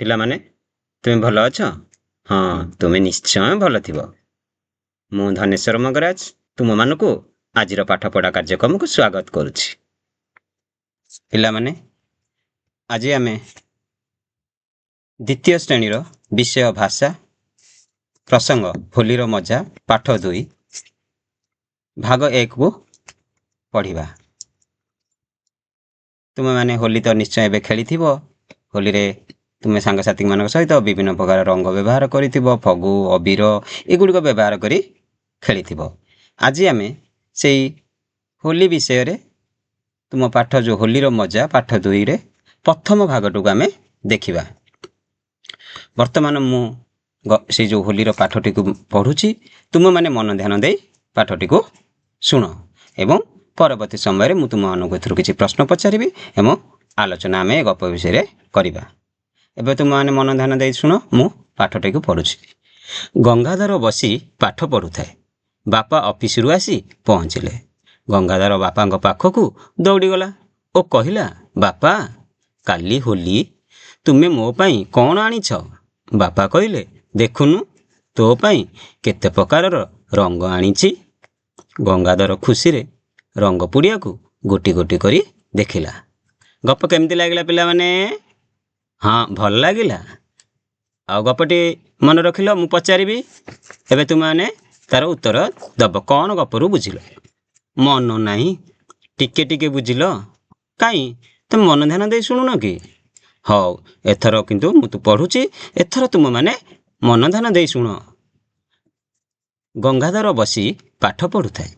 ପିଲାମାନେ ତୁମେ ଭଲ ଅଛ? ହଁ, ତୁମେ ନିଶ୍ଚୟ ଭଲ ଥିବ। ମୁଁ ଧନେଶ୍ୱର ମଙ୍ଗରାଜ ତୁମମାନଙ୍କୁ ଆଜିର ପାଠପଢ଼ା କାର୍ଯ୍ୟକ୍ରମକୁ ସ୍ୱାଗତ କରୁଛି। ପିଲାମାନେ, ଆଜି ଆମେ ଦ୍ୱିତୀୟ ଶ୍ରେଣୀର ବିଷୟ ଭାଷା ପ୍ରସଙ୍ଗ ହୋଲିର ମଜା ପାଠ 2 ଭାଗ 1କୁ ପଢ଼ିବା। ତୁମେମାନେ ହୋଲି ତ ନିଶ୍ଚୟ ଏବେ ଖେଳିଥିବ। ହୋଲିରେ ତୁମେ ସାଙ୍ଗସାଥୀମାନଙ୍କ ସହିତ ବିଭିନ୍ନ ପ୍ରକାର ରଙ୍ଗ ବ୍ୟବହାର କରିଥିବ, ଫଗୁ, ଅବିର ଏଗୁଡ଼ିକ ବ୍ୟବହାର କରି ଖେଳିଥିବ। ଆଜି ଆମେ ସେଇ ହୋଲି ବିଷୟରେ ତୁମ ପାଠ ଯେଉଁ ହୋଲିର ମଜା ପାଠ 2ରେ ପ୍ରଥମ ଭାଗଟିକୁ ଆମେ ଦେଖିବା। ବର୍ତ୍ତମାନ ମୁଁ ସେଇ ଯେଉଁ ହୋଲିର ପାଠଟିକୁ ପଢ଼ୁଛି, ତୁମମାନେ ମନ ଧ୍ୟାନ ଦେଇ ପାଠଟିକୁ ଶୁଣ ଏବଂ ପରବର୍ତ୍ତୀ ସମୟରେ ମୁଁ ତୁମମାନଙ୍କୁ ଏଥିରୁ କିଛି ପ୍ରଶ୍ନ ପଚାରିବି ଏବଂ ଆଲୋଚନା ଆମେ ଏ ଗପ ବିଷୟରେ କରିବା। ଏବେ ତୁମମାନେ ମନ ଧ୍ୟାନ ଦେଇ ଶୁଣ, ମୁଁ ପାଠଟିକୁ ପଢ଼ୁଛି। ଗଙ୍ଗାଧର ବସି ପାଠ ପଢ଼ୁଥାଏ। ବାପା ଅଫିସରୁ ଆସି ପହଞ୍ଚିଲେ। ଗଙ୍ଗାଧର ବାପାଙ୍କ ପାଖକୁ ଦୌଡ଼ିଗଲା ଓ କହିଲା, ବାପା, କାଲି ହୋଲି, ତୁମେ ମୋ ପାଇଁ କ'ଣ ଆଣିଛ? ବାପା କହିଲେ, ଦେଖୁନୁ, ତୋ ପାଇଁ କେତେ ପ୍ରକାରର ରଙ୍ଗ ଆଣିଛି। ଗଙ୍ଗାଧର ଖୁସିରେ ରଙ୍ଗ ପୁଡ଼ିଆକୁ ଗୋଟି ଗୋଟି କରି ଦେଖିଲା। ଗପ କେମିତି ଲାଗିଲା ପିଲାମାନେ? ହଁ, ଭଲ ଲାଗିଲା। ଆଉ ଗପଟି ମନେ ରଖିଲ, ମୁଁ ପଚାରିବି, ଏବେ ତୁମମାନେ ତାର ଉତ୍ତର ଦେବ। କ'ଣ ଗପରୁ ବୁଝିଲ? ମନ ନାହିଁ? ଟିକେ ଟିକେ ବୁଝିଲ? କାହିଁ ତୁମେ ମନ ଧ୍ୟାନ ଦେଇ ଶୁଣୁନ କି? ହଉ, ଏଥର କିନ୍ତୁ ମୁଁ ତ ପଢ଼ୁଛି, ଏଥର ତୁମମାନେ ମନ ଧ୍ୟାନ ଦେଇ ଶୁଣ। ଗଙ୍ଗାଧର ବସି ପାଠ ପଢ଼ୁଥାଏ।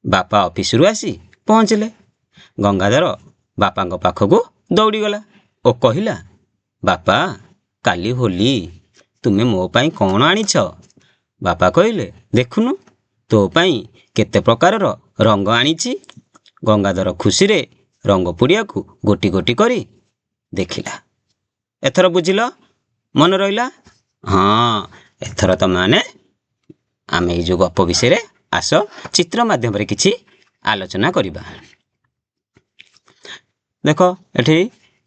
ବାପା ଅଫିସରୁ ଆସି ପହଞ୍ଚିଲେ। ଗଙ୍ଗାଧର ବାପାଙ୍କ ପାଖକୁ ଦୌଡ଼ିଗଲା ଓ କହିଲା, ବାପା, କାଲି ହୋଲି, ତୁମେ ମୋ ପାଇଁ କ'ଣ ଆଣିଛ? ବାପା କହିଲେ, ଦେଖୁନୁ, ତୋ ପାଇଁ କେତେ ପ୍ରକାରର ରଙ୍ଗ ଆଣିଛି। ଗଙ୍ଗାଧର ଖୁସିରେ ରଙ୍ଗ ପୁଡ଼ିଆକୁ ଗୋଟି ଗୋଟି କରି ଦେଖିଲା। ଏଥର ବୁଝିଲ? ମନେ ରହିଲା? ହଁ, ଏଥର ତମେମାନେ ଆମେ ଏଇ ଯେଉଁ ଗପ ବିଷୟରେ ଆସ ଚିତ୍ର ମାଧ୍ୟମରେ କିଛି ଆଲୋଚନା କରିବା। ଦେଖ, ଏଠି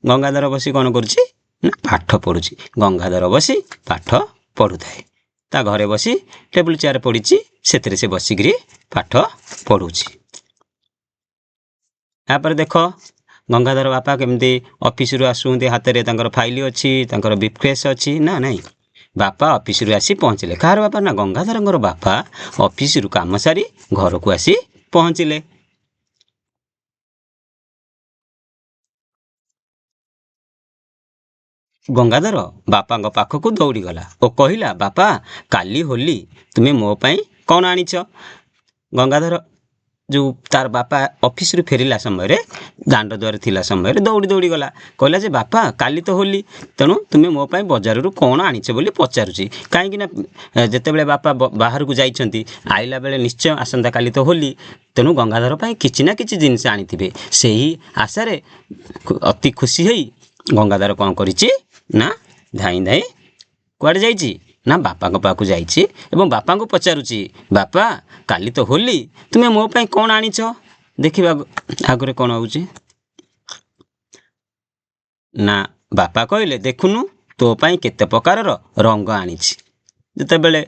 ଗଙ୍ଗାଧର ବସି କ'ଣ କରୁଛି ନା ପାଠ ପଢ଼ୁଛି। ଗଙ୍ଗାଧର ବସି ପାଠ ପଢ଼ୁଥାଏ। ତା ଘରେ ବସି ଟେବୁଲ ଚେୟାର ପଡ଼ିଛି, ସେଥିରେ ସେ ବସିକିରି ପାଠ ପଢ଼ୁଛି। ତାପରେ ଦେଖ, ଗଙ୍ଗାଧର ବାପା କେମିତି ଅଫିସରୁ ଆସୁଛନ୍ତି, ହାତରେ ତାଙ୍କର ଫାଇଲ ଅଛି, ତାଙ୍କର ବ୍ରିଫକେସ୍ ଅଛି ନା ନାହିଁ? ବାପା ଅଫିସରୁ ଆସି ପହଞ୍ଚିଲେ। କାହାର ବାପା? ନା ଗଙ୍ଗାଧରଙ୍କର ବାପା ଅଫିସରୁ କାମ ସାରି ଘରକୁ ଆସି ପହଞ୍ଚିଲେ। ଗଙ୍ଗାଧର ବାପାଙ୍କ ପାଖକୁ ଦୌଡ଼ିଗଲା ଓ କହିଲା, ବାପା, କାଲି ହୋଲି, ତୁମେ ମୋ ପାଇଁ କ'ଣ ଆଣିଛ? ଗଙ୍ଗାଧର ଯେଉଁ ତାର ବାପା ଅଫିସରୁ ଫେରିଲା ସମୟରେ, ଦାଣ୍ଡ ଦୁଆରେ ଥିଲା ସମୟରେ ଦୌଡ଼ି ଗଲା, କହିଲା ଯେ, ବାପା, କାଲି ତ ହୋଲି, ତେଣୁ ତୁମେ ମୋ ପାଇଁ ବଜାରରୁ କ'ଣ ଆଣିଛ ବୋଲି ପଚାରୁଛି। କାହିଁକିନା ଯେତେବେଳେ ବାପା ବାହାରକୁ ଯାଇଛନ୍ତି, ଆଇଲା ବେଳେ ନିଶ୍ଚୟ ଆସନ୍ତାକାଲି ତ ହୋଲି, ତେଣୁ ଗଙ୍ଗାଧର ପାଇଁ କିଛି ନା କିଛି ଜିନିଷ ଆଣିଥିବେ। ସେହି ଆଶାରେ ଅତି ଖୁସି ହୋଇ ଗଙ୍ଗାଧର କ'ଣ କରିଛି ନା ଧାଇଁ ଧାଇଁ କୁଆଡ଼େ ଯାଇଛି? ନା ବାପାଙ୍କ ପାଖକୁ ଯାଇଛି ଏବଂ ବାପାଙ୍କୁ ପଚାରୁଛି, ବାପା, କାଲି ତ ହୋଲି, ତୁମେ ମୋ ପାଇଁ କ'ଣ ଆଣିଛ? ଦେଖିବା ଆଗରେ କ'ଣ ହେଉଛି ନା ବାପା କହିଲେ, ଦେଖୁନୁ, ତୋ ପାଇଁ କେତେ ପ୍ରକାରର ରଙ୍ଗ ଆଣିଛି। ଯେତେବେଳେ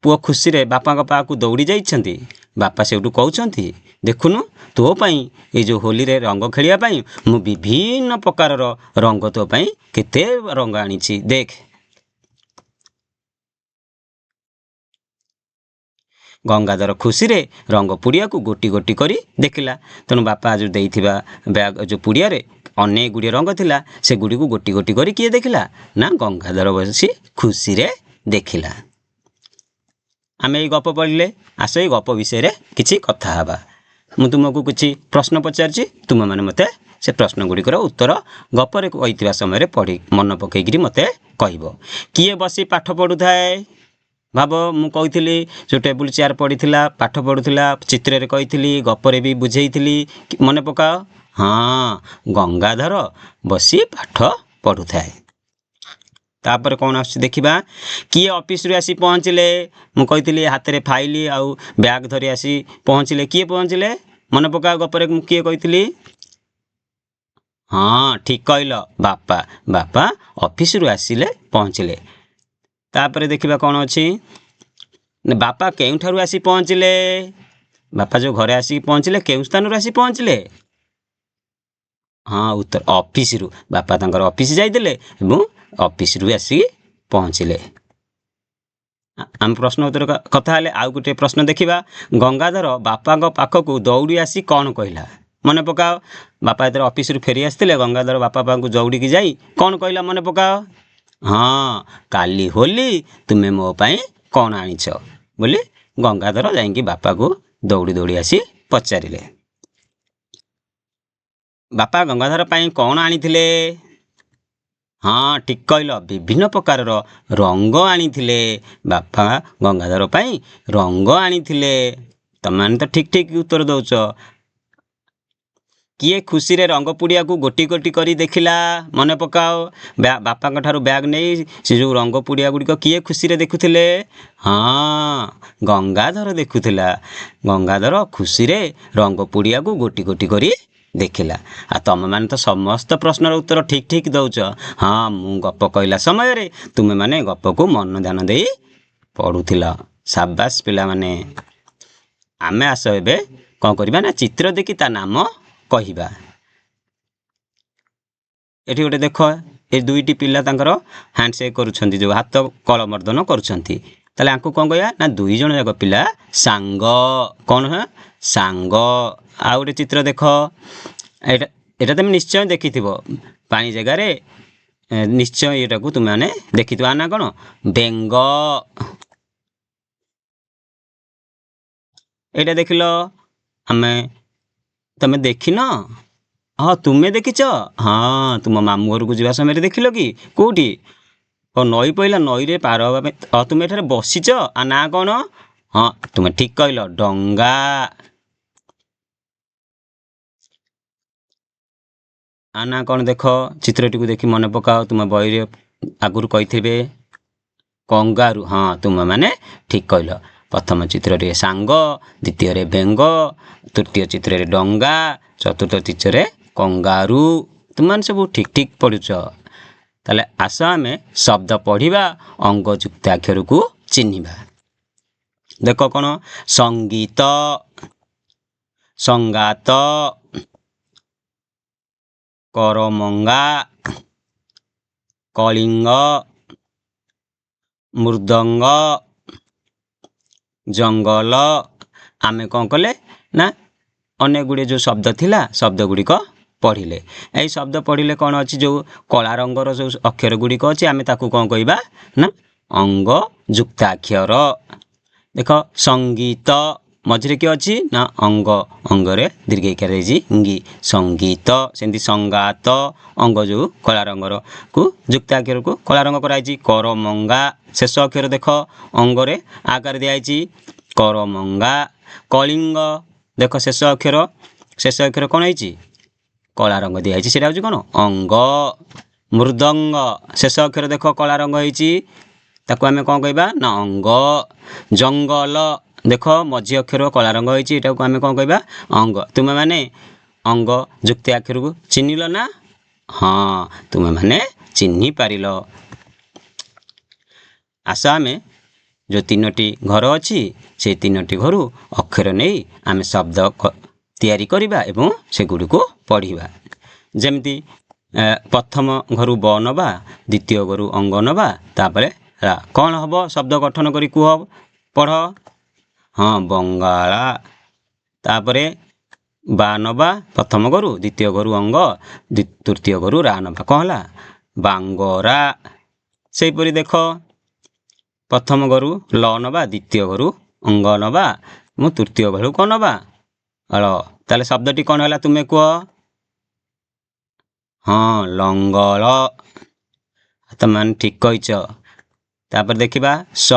ପୁଅ ଖୁସିରେ ବାପାଙ୍କ ପାଖକୁ ଦୌଡ଼ି ଯାଇଛନ୍ତି, ବାପା ସେଇଠୁ କହୁଛନ୍ତି, ଦେଖୁନୁ, ତୋ ପାଇଁ ଏଇ ଯେଉଁ ହୋଲିରେ ରଙ୍ଗ ଖେଳିବା ପାଇଁ ମୁଁ ବିଭିନ୍ନ ପ୍ରକାରର ରଙ୍ଗ ତୋ ପାଇଁ କେତେ ରଙ୍ଗ ଆଣିଛି, ଦେଖ। ଗଙ୍ଗାଧର ଖୁସିରେ ରଙ୍ଗ ପୁଡ଼ିଆକୁ ଗୋଟି ଗୋଟି କରି ଦେଖିଲା। ତେଣୁ ବାପା ଯେଉଁ ଦେଇଥିବା ବ୍ୟାଗ ଯେଉଁ ପୁଡ଼ିଆରେ ଅନେକ ଗୁଡ଼ିଏ ରଙ୍ଗ ଥିଲା, ସେଗୁଡ଼ିକୁ ଗୋଟି ଗୋଟି କରି କିଏ ଦେଖିଲା? ନା ଗଙ୍ଗାଧର ବସି ଖୁସିରେ ଦେଖିଲା। ଆମେ ଏଇ ଗପ ପଢ଼ିଲେ, ଆସ ଏଇ ଗପ ବିଷୟରେ କିଛି କଥା ହେବା। ମୁଁ ତୁମକୁ କିଛି ପ୍ରଶ୍ନ ପଚାରୁଛି, ତୁମମାନେ ମୋତେ ସେ ପ୍ରଶ୍ନ ଗୁଡ଼ିକର ଉତ୍ତର ଗପରେ କହିଥିବା ସମୟରେ ପଢ଼ି ମନେ ପକାଇକିରି ମୋତେ କହିବ। କିଏ ବସି ପାଠ ପଢ଼ୁଥାଏ? ଭାବ, ମୁଁ କହିଥିଲି ଯେଉଁ ଟେବୁଲ ଚେୟାର ପଡ଼ିଥିଲା, ପାଠ ପଢ଼ୁଥିଲା, ଚିତ୍ରରେ କହିଥିଲି, ଗପରେ ବି ବୁଝେଇଥିଲି, ମନେ ପକାଅ। ହଁ, ଗଙ୍ଗାଧର ବସି ପାଠ ପଢ଼ୁଥାଏ। ତାପରେ କ'ଣ ଆସୁଛି ଦେଖିବା। କିଏ ଅଫିସରୁ ଆସି ପହଞ୍ଚିଲେ? ମୁଁ କହିଥିଲି ହାତରେ ଫାଇଲ ଆଉ ବ୍ୟାଗ ଧରି ଆସି ପହଞ୍ଚିଲେ। କିଏ ପହଞ୍ଚିଲେ? ମନେ ପକାଅ, ଗପରେ ମୁଁ କିଏ କହିଥିଲି? ହଁ ଠିକ୍ କହିଲ। ବାପା ବାପା ଅଫିସରୁ ଆସିଲେ ପହଞ୍ଚିଲେ। ତାପରେ ଦେଖିବା କ'ଣ ଅଛି ନା ବାପା କେଉଁଠାରୁ ଆସି ପହଞ୍ଚିଲେ? ବାପା ଯେଉଁ ଘରେ ଆସିକି ପହଞ୍ଚିଲେ କେଉଁ ସ୍ଥାନରୁ ଆସି ପହଞ୍ଚିଲେ? ହଁ ଉତ୍ତର ଅଫିସରୁ। ବାପା ତାଙ୍କର ଅଫିସ ଯାଇଥିଲେ ଏବଂ ଅଫିସରୁ ଆସିକି ପହଞ୍ଚିଲେ। ଆମେ ପ୍ରଶ୍ନ ଉତ୍ତର କଥା ହେଲେ ଆଉ ଗୋଟିଏ ପ୍ରଶ୍ନ ଦେଖିବା। ଗଙ୍ଗାଧର ବାପାଙ୍କ ପାଖକୁ ଦୌଡ଼ି ଆସି କ'ଣ କହିଲା? ମନେ ପକାଅ। ବାପା ଯେତେବେଳେ ଅଫିସରୁ ଫେରି ଆସିଥିଲେ ଗଙ୍ଗାଧର ବାପା ପାଖକୁ ଦୌଡ଼ିକି ଯାଇ କ'ଣ କହିଲା ମନେ ପକାଅ? ହଁ, କାଲି ହୋଲି ତୁମେ ମୋ ପାଇଁ କ'ଣ ଆଣିଛ ବୋଲି ଗଙ୍ଗାଧର ଯାଇକି ବାପାକୁ ଦୌଡ଼ି ଦୌଡ଼ି ଆସି ପଚାରିଲେ। ବାପା ଗଙ୍ଗାଧର ପାଇଁ କ'ଣ ଆଣିଥିଲେ? ହଁ ଠିକ୍ କହିଲ, ବିଭିନ୍ନ ପ୍ରକାରର ରଙ୍ଗ ଆଣିଥିଲେ। ବାପା ଗଙ୍ଗାଧର ପାଇଁ ରଙ୍ଗ ଆଣିଥିଲେ। ତମେମାନେ ତ ଠିକ୍ ଠିକ୍ ଉତ୍ତର ଦେଉଛ। କିଏ ଖୁସିରେ ରଙ୍ଗ ପୁଡ଼ିଆକୁ ଗୋଟି ଗୋଟି କରି ଦେଖିଲା? ମନେ ପକାଅ। ବାପାଙ୍କ ଠାରୁ ବ୍ୟାଗ୍ ନେଇ ସେ ଯେଉଁ ରଙ୍ଗ ପୁଡ଼ିଆ ଗୁଡ଼ିକ କିଏ ଖୁସିରେ ଦେଖୁଥିଲେ? ହଁ, ଗଙ୍ଗାଧର ଦେଖୁଥିଲା। ଗଙ୍ଗାଧର ଖୁସିରେ ରଙ୍ଗ ପୁଡ଼ିଆକୁ ଗୋଟି ଗୋଟି କରି ଦେଖିଲା। ଆଉ ତମେମାନେ ତ ସମସ୍ତ ପ୍ରଶ୍ନର ଉତ୍ତର ଠିକ୍ ଠିକ୍ ଦେଉଛ। ହଁ, ମୁଁ ଗପ କହିଲା ସମୟରେ ତୁମେମାନେ ଗପକୁ ମନ ଧ୍ୟାନ ଦେଇ ପଢ଼ୁଥିଲ। ସାବାସ୍ ପିଲାମାନେ। ଆମେ ଆସ ଏବେ କ'ଣ କରିବା ନା ଚିତ୍ର ଦେଖି ତା ନାମ କହିବା। ଏଠି ଗୋଟେ ଦେଖ, ଏ ଦୁଇଟି ପିଲା ତାଙ୍କର ହ୍ୟାଣ୍ଡସେକ୍ କରୁଛନ୍ତି, ଯେଉଁ ହାତ କଳମର୍ଦ୍ଦନ କରୁଛନ୍ତି। ତାହେଲେ ଆଙ୍କୁ କ'ଣ କହିବା ନା ଦୁଇ ଜଣ ଯାକ ପିଲା ସାଙ୍ଗ। କ'ଣ ସାଙ୍ଗ। ଆଉ ଗୋଟେ ଚିତ୍ର ଦେଖ, ଏଇଟା ତୁମେ ନିଶ୍ଚୟ ଦେଖିଥିବ। ପାଣି ଜାଗାରେ ନିଶ୍ଚୟ ଏଇଟାକୁ ତୁମେମାନେ ଦେଖିଥିବ। ନା କ'ଣ ବେଙ୍ଗ। ଏଇଟା ଦେଖିଲ ତମେ ଦେଖିନ? ହଁ ତୁମେ ଦେଖିଛ? ହଁ, ତୁମ ମାମୁଁ ଘରକୁ ଯିବା ସମୟରେ ଦେଖିଲ କି? କେଉଁଠି? ନଈ ପଇଲା, ନଈରେ ପାର ହେବା ପାଇଁ ତୁମେ ଏଠାରେ ବସିଛ। ନା କ'ଣ? ହଁ ତୁମେ ଠିକ୍ କହିଲ, ଡଙ୍ଗା। ନା କ'ଣ ଦେଖ, ଚିତ୍ରଟିକୁ ଦେଖି ମନେ ପକାଅ। ତୁମ ବହିରେ ଆଗରୁ କହିଥିବେ କଙ୍ଗାରୁ। ହଁ ତୁମେମାନେ ଠିକ୍ କହିଲ। ପ୍ରଥମ ଚିତ୍ରରେ ସାଙ୍ଗ, ଦ୍ୱିତୀୟରେ ବେଙ୍ଗ, ତୃତୀୟ ଚିତ୍ରରେ ଡଙ୍ଗା, ଚତୁର୍ଥ ଚିତ୍ରରେ କଙ୍ଗାରୁ। ତୁମମାନେ ସବୁ ଠିକ୍ ଠିକ୍ ପଢ଼ୁଛ। ତାହେଲେ ଆସ ଆମେ ଶବ୍ଦ ପଢ଼ିବା, ଅଙ୍ଗ ଯୁକ୍ତାକ୍ଷରକୁ ଚିହ୍ନିବା। ଦେଖ କ'ଣ ସଙ୍ଗୀତ, ସଙ୍ଗାତ, କରମଙ୍ଗା, କଳିଙ୍ଗ, ମୃଦଙ୍ଗ, ଜଙ୍ଗଲ। ଆମେ କ'ଣ କଲେ ନା ଅନେକ ଗୁଡ଼ିଏ ଯେଉଁ ଶବ୍ଦ ଥିଲା ଶବ୍ଦ ଗୁଡ଼ିକ ପଢ଼ିଲେ। ଏହି ଶବ୍ଦ ପଢ଼ିଲେ କ'ଣ ଅଛି, ଯେଉଁ କଳା ରଙ୍ଗର ଯେଉଁ ଅକ୍ଷର ଗୁଡ଼ିକ ଅଛି ଆମେ ତାକୁ କ'ଣ କହିବା ନା ଅଙ୍ଗ ଯୁକ୍ତାକ୍ଷର। ଦେଖ ସଙ୍ଗୀତ ମଝିରେ କିଏ ଅଛି ନା ଅଙ୍ଗ, ଅଙ୍ଗରେ ଦୀର୍ଘଇକାର ହେଇଛି ଇଙ୍ଗି, ସଙ୍ଗୀତ। ସେମିତି ସଙ୍ଗାତ, ଅଙ୍ଗ ଯେଉଁ କଳା ରଙ୍ଗରକୁ ଯୁକ୍ତାକ୍ଷରକୁ କଳା ରଙ୍ଗ କରାଯାଇଛି। କରମଙ୍ଗା, ଶେଷ ଅକ୍ଷର ଦେଖ ଅଙ୍ଗରେ ଆକାର ଦିଆଯାଇଛି କରମଙ୍ଗା। କଳିଙ୍ଗ, ଦେଖ ଶେଷ ଅକ୍ଷର କ'ଣ ହେଇଛି କଳା ରଙ୍ଗ ଦିଆହେଇଛି, ସେଇଟା ହେଉଛି କ'ଣ ଅଙ୍ଗ। ମୃଦଙ୍ଗ, ଶେଷ ଅକ୍ଷର ଦେଖ କଳା ରଙ୍ଗ ହେଇଛି, ତାକୁ ଆମେ କ'ଣ କହିବା ନା ଅଙ୍ଗ। ଜଙ୍ଗଲ, ଦେଖ ମଝି ଅକ୍ଷର କଳା ରଙ୍ଗ ହେଇଛି, ଏଟାକୁ ଆମେ କ'ଣ କହିବା ଅଙ୍ଗ। ତୁମେମାନେ ଅଙ୍ଗ ଯୁକ୍ତାକ୍ଷରକୁ ଚିହ୍ନିଲ ନା? ହଁ ତୁମେମାନେ ଚିହ୍ନି ପାରିଲ। ଆସ ଆମେ ଯେଉଁ ତିନୋଟି ଘର ଅଛି ସେଇ ତିନୋଟି ଘରୁ ଅକ୍ଷର ନେଇ ଆମେ ଶବ୍ଦ ତିଆରି କରିବା ଏବଂ ସେଗୁଡ଼ିକୁ ପଢ଼ିବା। ଯେମିତି ପ୍ରଥମ ଘରୁ ବ ନେବା, ଦ୍ୱିତୀୟ ଘରୁ ଅଙ୍ଗ ନେବା, ତାପରେ ରା। କ'ଣ ହେବ ଶବ୍ଦ ଗଠନ କରି କୁହ, ପଢ଼। ହଁ ବଙ୍ଗାଳା। ତାପରେ ବା ନେବା, ପ୍ରଥମ ଘରୁ, ଦ୍ୱିତୀୟ ଘରୁ ଅଙ୍ଗ, ତୃତୀୟ ଘରୁ ରା ନେବା, କ'ଣ ହେଲା ବାଙ୍ଗରା। ସେହିପରି ଦେଖ ପ୍ରଥମ ଘରୁ ଲ ନେବା, ଦ୍ୱିତୀୟ ଘରୁ ଅଙ୍ଗ ନେବା, ମୁଁ ତୃତୀୟ ଘରୁ କ'ଣ ନେବା ଳ। ତାହେଲେ ଶବ୍ଦଟି କ'ଣ ହେଲା ତୁମେ କୁହ? ହଁ ଲଙ୍ଗଳ। ତୁମେମାନେ ଠିକ୍ କହିଛ। ତାପରେ ଦେଖିବା ସ,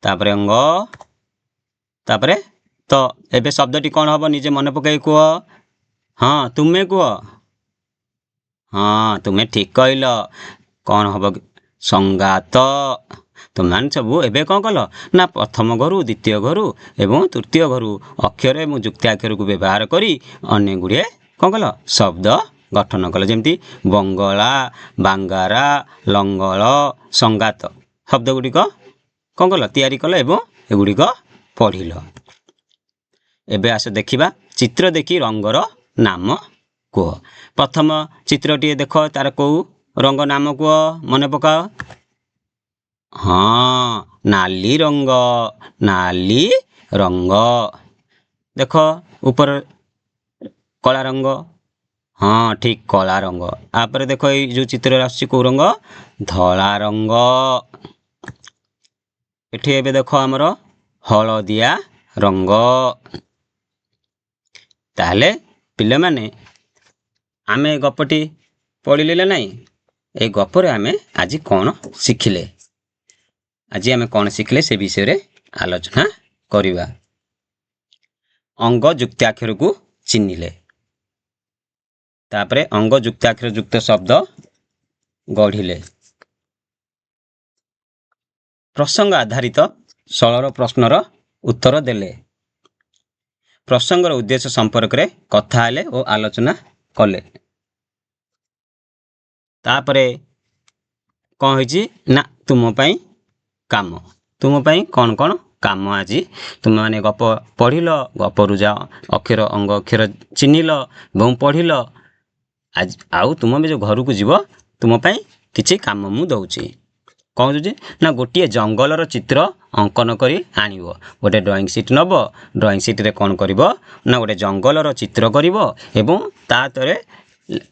ତାପରେ ଅଙ୍ଗ, ତାପରେ ତ। ଏବେ ଶବ୍ଦଟି କ'ଣ ହେବ ନିଜେ ମନେ ପକାଇ କୁହ। ହଁ ତୁମେ କୁହ। ହଁ ତୁମେ ଠିକ୍ କହିଲ। କ'ଣ ହେବ ସଙ୍ଗାତ। ତୁମମାନେ ସବୁ ଏବେ କ'ଣ କଲ ନା ପ୍ରଥମ ଘରୁ, ଦ୍ୱିତୀୟ ଘରୁ ଏବଂ ତୃତୀୟ ଘରୁ ଅକ୍ଷର ଏବଂ ଯୁକ୍ତାକ୍ଷରକୁ ବ୍ୟବହାର କରି ଅନେକ ଗୁଡ଼ିଏ କ'ଣ କଲ ଶବ୍ଦ ଗଠନ କଲ। ଯେମିତି ବଙ୍ଗଳା, ବାଙ୍ଗାରା, ଲଙ୍ଗଳ, ସଙ୍ଗାତ ଶବ୍ଦ ଗୁଡ଼ିକ କ'ଣ କଲ? ତିଆରି କଲ ଏବଂ ଏଗୁଡ଼ିକ ପଢ଼ିଲ। ଏବେ ଆସ ଦେଖିବା ଚିତ୍ର ଦେଖି ରଙ୍ଗର ନାମ କୁହ। ପ୍ରଥମ ଚିତ୍ରଟିଏ ଦେଖ, ତାର କୋଉ ରଙ୍ଗ ନାମ କୁହ, ମନେ ପକାଅ। ହଁ, ନାଲି ରଙ୍ଗ, ନାଲି ରଙ୍ଗ। ଦେଖ ଉପରେ କଳା ରଙ୍ଗ, ହଁ ଠିକ କଳା ରଙ୍ଗ। ତାପରେ ଦେଖ ଏଇ ଯୋଉ ଚିତ୍ରରେ ଆସୁଛି କୋଉ ରଙ୍ଗ? ଧଳା ରଙ୍ଗ। ଏଠି ଏବେ ଦେଖ ଆମର ହଳଦିଆ ରଙ୍ଗ। ତାହେଲେ ପିଲାମାନେ ଆମେ ଗପଟି ପଢ଼ିଲେ ନା ନାହିଁ? এই ଗପରେ ଆମେ ଆଜି କ'ଣ ଶିଖିଲେ? ଆଜି ଆମେ କ'ଣ ଶିଖିଲେ ସେ ବିଷୟରେ ଆଲୋଚନା କରିବା। ଅଙ୍ଗ ଯୁକ୍ତାକ୍ଷରକୁ ଚିହ୍ନିଲେ, ତାପରେ ଅଙ୍ଗ ଯୁକ୍ତାକ୍ଷର ଯୁକ୍ତ ଶବ୍ଦ ଗଢ଼ିଲେ, ପ୍ରସଙ୍ଗ ଆଧାରିତ ସରଳ ପ୍ରଶ୍ନର ଉତ୍ତର ଦେଲେ, ପ୍ରସଙ୍ଗର ଉଦ୍ଦେଶ୍ୟ ସମ୍ପର୍କରେ କଥା ହେଲେ ଓ ଆଲୋଚନା କଲେ। ତାପରେ କ'ଣ ହେଇଛି ନା ତୁମ ପାଇଁ କାମ, ତୁମ ପାଇଁ କ'ଣ କ'ଣ କାମ ଆଜି ତୁମେମାନେ ଗପ ପଢ଼ିଲ, ଗପରୁ ଯାଅ ଅକ୍ଷର ଅଙ୍ଗ ଅକ୍ଷର ଚିହ୍ନିଲ ଏବଂ ପଢ଼ିଲ। ଆଜି ଆଉ ତୁମେ ଯେଉଁ ଘରକୁ ଯିବ ତୁମ ପାଇଁ କିଛି କାମ ମୁଁ ଦେଉଛି। କ'ଣ ଦେଉଛି ନା ଗୋଟିଏ ଜଙ୍ଗଲର ଚିତ୍ର ଅଙ୍କନ କରି ଆଣିବ। ଗୋଟେ ଡ୍ରଇଂ ସିଟ୍ ନେବ, ଡ୍ରଇଂ ସିଟ୍ରେ କ'ଣ କରିବ ନା ଗୋଟେ ଜଙ୍ଗଲର ଚିତ୍ର କରିବ ଏବଂ ତା ତଳେ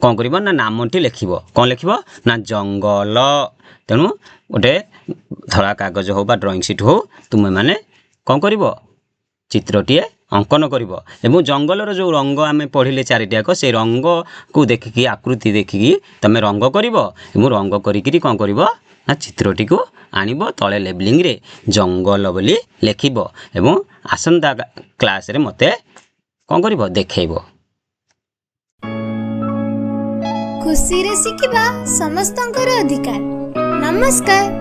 କ'ଣ କରିବ ନା ନାମଟି ଲେଖିବ। କ'ଣ ଲେଖିବ ନା ଜଙ୍ଗଲ। ତେଣୁ ଗୋଟେ ଧଳା କାଗଜ ହେଉ ବା ଡ୍ରଇଂ ସିଟ୍ ହେଉ ତୁମେମାନେ କ'ଣ କରିବ? ଚିତ୍ରଟିଏ ଅଙ୍କନ କରିବ ଏବଂ ଜଙ୍ଗଲର ଯେଉଁ ରଙ୍ଗ ଆମେ ପଢ଼ିଲେ ଚାରିଟାକ ସେଇ ରଙ୍ଗକୁ ଦେଖିକି, ଆକୃତି ଦେଖିକି ତମେ ରଙ୍ଗ କରିବ ଏବଂ ରଙ୍ଗ କରିକିରି କ'ଣ କରିବ ନା ଚିତ୍ରଟିକୁ ଆଣିବ, ତଳେ ଲେବଲିଂରେ ଜଙ୍ଗଲ ବୋଲି ଲେଖିବ ଏବଂ ଆସନ୍ତା କ୍ଲାସରେ ମୋତେ କ'ଣ କରିବ? ଦେଖେଇବ। ଖୁସିରେ ଶିଖିବା ସମସ୍ତଙ୍କର ଅଧିକାର। ନମସ୍କାର।